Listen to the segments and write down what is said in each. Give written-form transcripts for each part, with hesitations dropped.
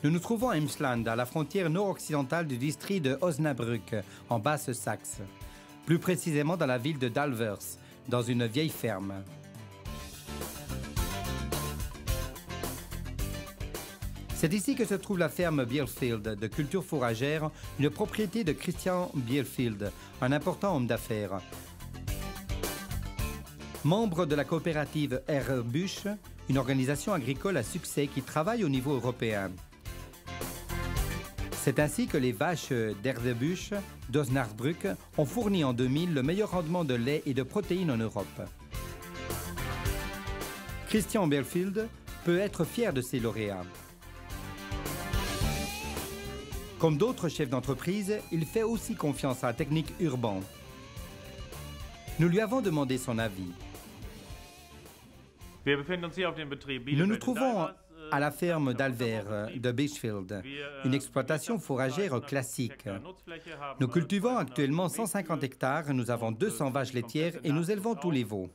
Nous nous trouvons à Emsland, à la frontière nord-occidentale du district de Osnabrück, en Basse-Saxe. Plus précisément dans la ville de Dalvers, dans une vieille ferme. C'est ici que se trouve la ferme Bielefeld de culture fourragère, une propriété de Christian Bielefeld, un important homme d'affaires. Membre de la coopérative Erbusch, une organisation agricole à succès qui travaille au niveau européen. C'est ainsi que les vaches d'Erdebusch d'Osnabrück ont fourni en 2000 le meilleur rendement de lait et de protéines en Europe. Christian Bielefeld peut être fier de ses lauréats. Comme d'autres chefs d'entreprise, il fait aussi confiance à la technique Urban. Nous lui avons demandé son avis. Nous nous trouvons à la ferme d'Alver de Bischfeld, une exploitation fourragère classique. Nous cultivons actuellement 150 hectares, nous avons 200 vaches laitières et nous élevons tous les veaux.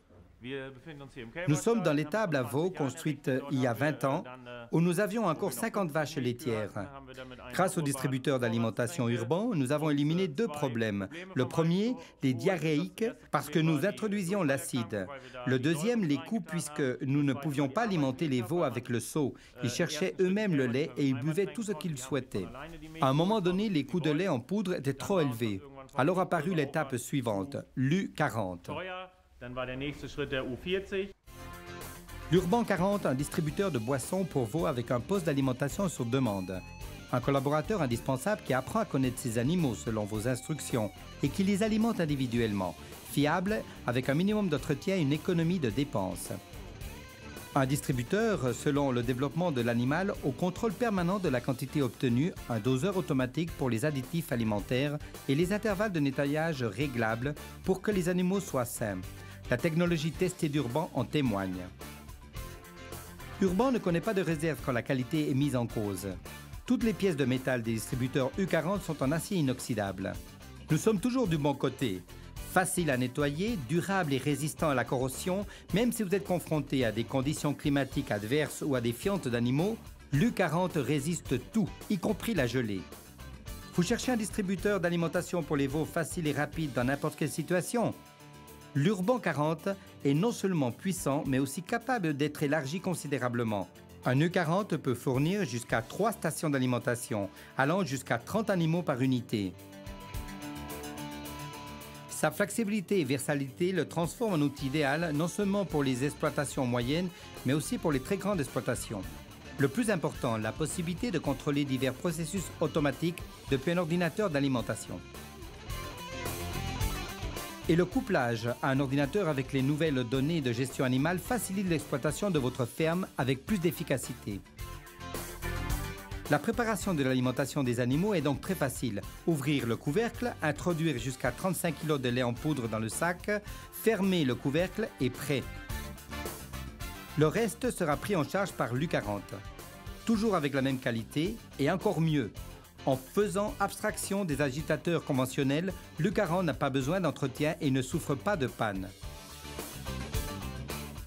Nous sommes dans l'étable à veaux construite il y a 20 ans, où nous avions encore 50 vaches laitières. Grâce au distributeur d'alimentation Urban, nous avons éliminé 2 problèmes. Le premier, les diarrhéiques, parce que nous introduisions l'acide. Le deuxième, les coûts, puisque nous ne pouvions pas alimenter les veaux avec le seau. Ils cherchaient eux-mêmes le lait et ils buvaient tout ce qu'ils souhaitaient. À un moment donné, les coûts de lait en poudre étaient trop élevés. Alors apparut l'étape suivante, l'U40. L'Urban 40, un distributeur de boissons pour veaux avec un poste d'alimentation sur demande. Un collaborateur indispensable qui apprend à connaître ses animaux selon vos instructions et qui les alimente individuellement. Fiable, avec un minimum d'entretien et une économie de dépenses. Un distributeur selon le développement de l'animal au contrôle permanent de la quantité obtenue, un doseur automatique pour les additifs alimentaires et les intervalles de nettoyage réglables pour que les animaux soient sains. La technologie testée d'Urban en témoigne. Urban ne connaît pas de réserve quand la qualité est mise en cause. Toutes les pièces de métal des distributeurs U40 sont en acier inoxydable. Nous sommes toujours du bon côté. Facile à nettoyer, durable et résistant à la corrosion, même si vous êtes confronté à des conditions climatiques adverses ou à des fientes d'animaux, l'U40 résiste tout, y compris la gelée. Vous cherchez un distributeur d'alimentation pour les veaux facile et rapide dans n'importe quelle situation? L'Urban 40 est non seulement puissant, mais aussi capable d'être élargi considérablement. Un U40 peut fournir jusqu'à 3 stations d'alimentation, allant jusqu'à 30 animaux par unité. Sa flexibilité et versatilité le transforment en outil idéal, non seulement pour les exploitations moyennes, mais aussi pour les très grandes exploitations. Le plus important, la possibilité de contrôler divers processus automatiques depuis un ordinateur d'alimentation. Et le couplage à un ordinateur avec les nouvelles données de gestion animale facilite l'exploitation de votre ferme avec plus d'efficacité. La préparation de l'alimentation des animaux est donc très facile. Ouvrir le couvercle, introduire jusqu'à 35 kg de lait en poudre dans le sac, fermer le couvercle et prêt. Le reste sera pris en charge par l'U40. Toujours avec la même qualité et encore mieux. En faisant abstraction des agitateurs conventionnels, l'U40 n'a pas besoin d'entretien et ne souffre pas de panne.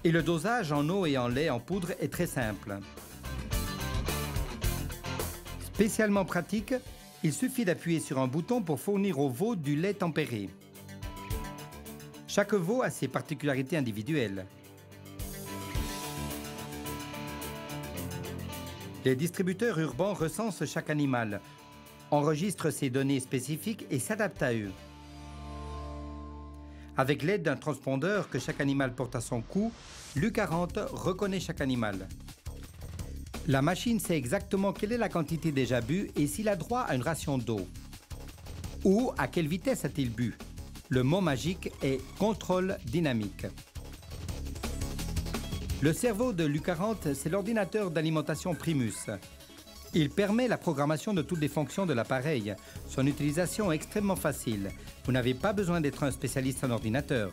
Et le dosage en eau et en lait en poudre est très simple. Spécialement pratique, il suffit d'appuyer sur un bouton pour fournir aux veaux du lait tempéré. Chaque veau a ses particularités individuelles. Les distributeurs Urban recensent chaque animal, enregistrent ses données spécifiques et s'adaptent à eux. Avec l'aide d'un transpondeur que chaque animal porte à son cou, l'U40 reconnaît chaque animal. La machine sait exactement quelle est la quantité déjà bue et s'il a droit à une ration d'eau. Ou à quelle vitesse a-t-il bu. Le mot magique est « contrôle dynamique ». Le cerveau de l'U40, c'est l'ordinateur d'alimentation Primus. Il permet la programmation de toutes les fonctions de l'appareil. Son utilisation est extrêmement facile. Vous n'avez pas besoin d'être un spécialiste en ordinateur.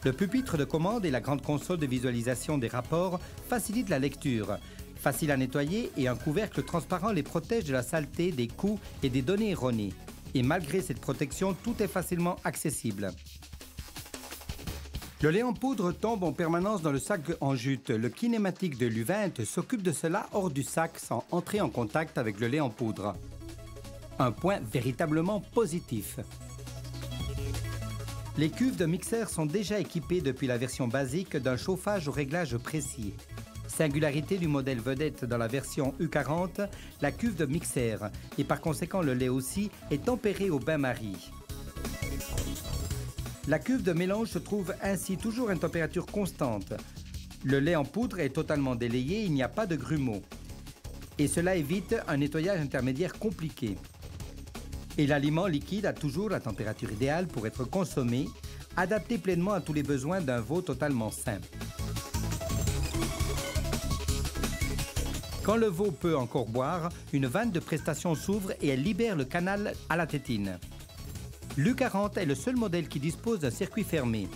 Le pupitre de commande et la grande console de visualisation des rapports facilitent la lecture. facile à nettoyer et un couvercle transparent les protège de la saleté, des coups et des données erronées. Et malgré cette protection, tout est facilement accessible. Le lait en poudre tombe en permanence dans le sac en jute. Le kinématique de l'U20 s'occupe de cela hors du sac sans entrer en contact avec le lait en poudre. Un point véritablement positif. Les cuves de mixeur sont déjà équipées depuis la version basique d'un chauffage au réglage précis. Singularité du modèle vedette dans la version U40, la cuve de mixeur, et par conséquent le lait aussi, est tempérée au bain-marie. La cuve de mélange se trouve ainsi toujours à une température constante. Le lait en poudre est totalement délayé, il n'y a pas de grumeaux. Et cela évite un nettoyage intermédiaire compliqué. Et l'aliment liquide a toujours la température idéale pour être consommé, adapté pleinement à tous les besoins d'un veau totalement sain. Quand le veau peut encore boire, une vanne de prestation s'ouvre et elle libère le canal à la tétine. L'U40 est le seul modèle qui dispose d'un circuit fermé.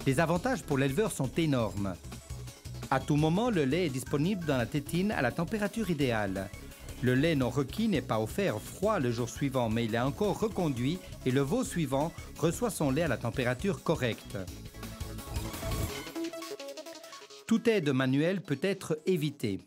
Les avantages pour l'éleveur sont énormes. À tout moment, le lait est disponible dans la tétine à la température idéale. Le lait non requis n'est pas offert froid le jour suivant, mais il est encore reconduit et le veau suivant reçoit son lait à la température correcte. Toute aide manuelle peut être évitée.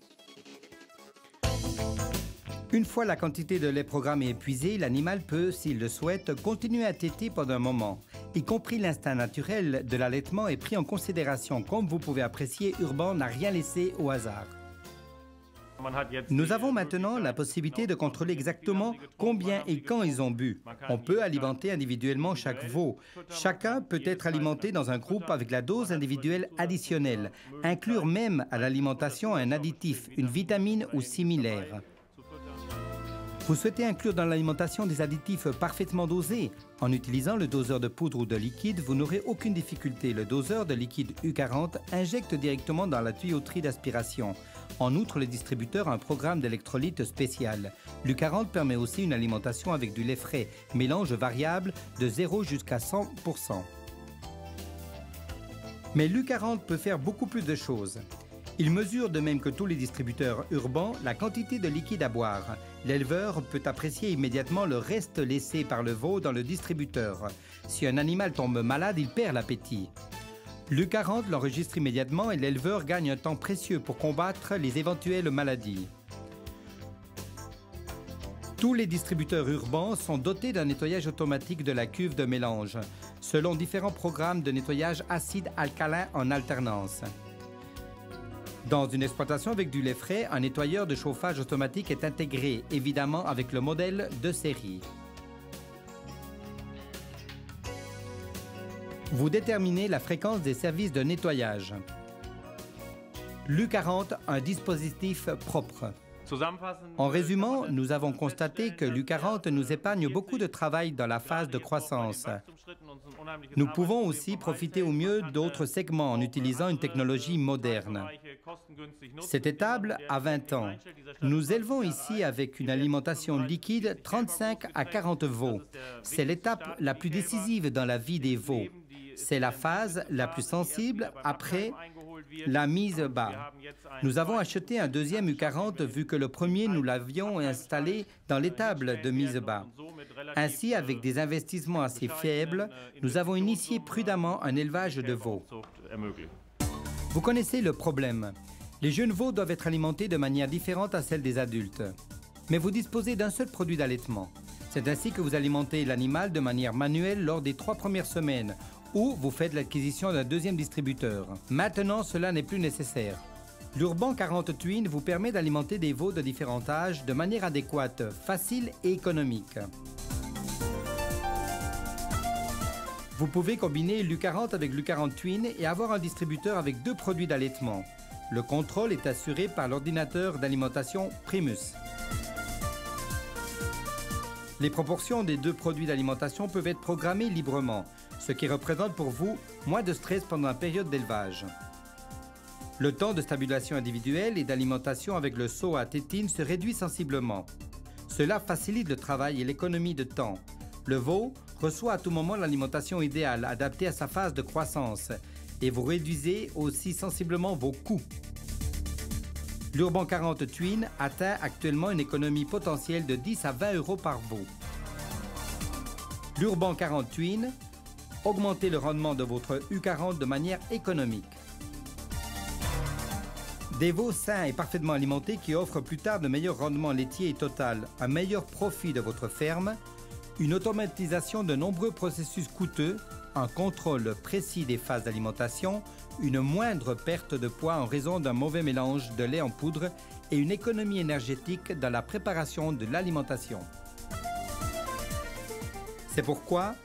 Une fois la quantité de lait programmée épuisée, l'animal peut, s'il le souhaite, continuer à téter pendant un moment. Y compris l'instinct naturel de l'allaitement est pris en considération. Comme vous pouvez apprécier, Urban n'a rien laissé au hasard. Nous avons maintenant la possibilité de contrôler exactement combien et quand ils ont bu. On peut alimenter individuellement chaque veau. Chacun peut être alimenté dans un groupe avec la dose individuelle additionnelle. Inclure même à l'alimentation un additif, une vitamine ou similaire. Vous souhaitez inclure dans l'alimentation des additifs parfaitement dosés? En utilisant le doseur de poudre ou de liquide, vous n'aurez aucune difficulté. Le doseur de liquide U40 injecte directement dans la tuyauterie d'aspiration. En outre, le distributeur a un programme d'électrolyte spécial. L'U40 permet aussi une alimentation avec du lait frais, mélange variable de 0 jusqu'à 100%. Mais l'U40 peut faire beaucoup plus de choses. Il mesure, de même que tous les distributeurs Urban, la quantité de liquide à boire. L'éleveur peut apprécier immédiatement le reste laissé par le veau dans le distributeur. Si un animal tombe malade, il perd l'appétit. L'U40 l'enregistre immédiatement et l'éleveur gagne un temps précieux pour combattre les éventuelles maladies. Tous les distributeurs Urban sont dotés d'un nettoyage automatique de la cuve de mélange, selon différents programmes de nettoyage acide-alcalin en alternance. Dans une exploitation avec du lait frais, un nettoyeur de chauffage automatique est intégré, évidemment avec le modèle de série. Vous déterminez la fréquence des services de nettoyage. L'U40, un dispositif propre. En résumant, nous avons constaté que l'U40 nous épargne beaucoup de travail dans la phase de croissance. Nous pouvons aussi profiter au mieux d'autres segments en utilisant une technologie moderne. Cette étable a 20 ans. Nous élevons ici avec une alimentation liquide 35 à 40 veaux. C'est l'étape la plus décisive dans la vie des veaux. C'est la phase la plus sensible après la mise bas. Nous avons acheté un deuxième U40 vu que le premier nous l'avions installé dans l'étable de mise bas. Ainsi, avec des investissements assez faibles, nous avons initié prudemment un élevage de veaux. Vous connaissez le problème. Les jeunes veaux doivent être alimentés de manière différente à celle des adultes. Mais vous disposez d'un seul produit d'allaitement. C'est ainsi que vous alimentez l'animal de manière manuelle lors des 3 premières semaines, ou vous faites l'acquisition d'un deuxième distributeur. Maintenant, cela n'est plus nécessaire. L'Urban 40 Twin vous permet d'alimenter des veaux de différents âges de manière adéquate, facile et économique. Vous pouvez combiner l'U40 avec l'U40 Twin et avoir un distributeur avec 2 produits d'allaitement. Le contrôle est assuré par l'ordinateur d'alimentation Primus. Les proportions des 2 produits d'alimentation peuvent être programmées librement, ce qui représente pour vous moins de stress pendant la période d'élevage. Le temps de stabilisation individuelle et d'alimentation avec le seau à tétine se réduit sensiblement. Cela facilite le travail et l'économie de temps. Le veau reçoit à tout moment l'alimentation idéale, adaptée à sa phase de croissance, et vous réduisez aussi sensiblement vos coûts. L'Urban 40 Twin atteint actuellement une économie potentielle de 10 à 20 euros par veau. L'Urban 40 Twin, augmentez le rendement de votre U40 de manière économique. Des veaux sains et parfaitement alimentés qui offrent plus tard de meilleurs rendements laitiers et total, un meilleur profit de votre ferme, une automatisation de nombreux processus coûteux, un contrôle précis des phases d'alimentation, une moindre perte de poids en raison d'un mauvais mélange de lait en poudre et une économie énergétique dans la préparation de l'alimentation. C'est pourquoi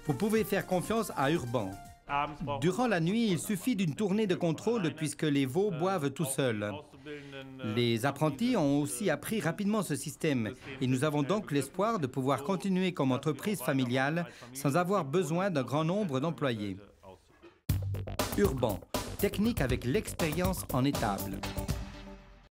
vous pouvez faire confiance à Urban. Durant la nuit, il suffit d'une tournée de contrôle puisque les veaux boivent tout seuls. Les apprentis ont aussi appris rapidement ce système et nous avons donc l'espoir de pouvoir continuer comme entreprise familiale sans avoir besoin d'un grand nombre d'employés. Urban, technique avec l'expérience en étable.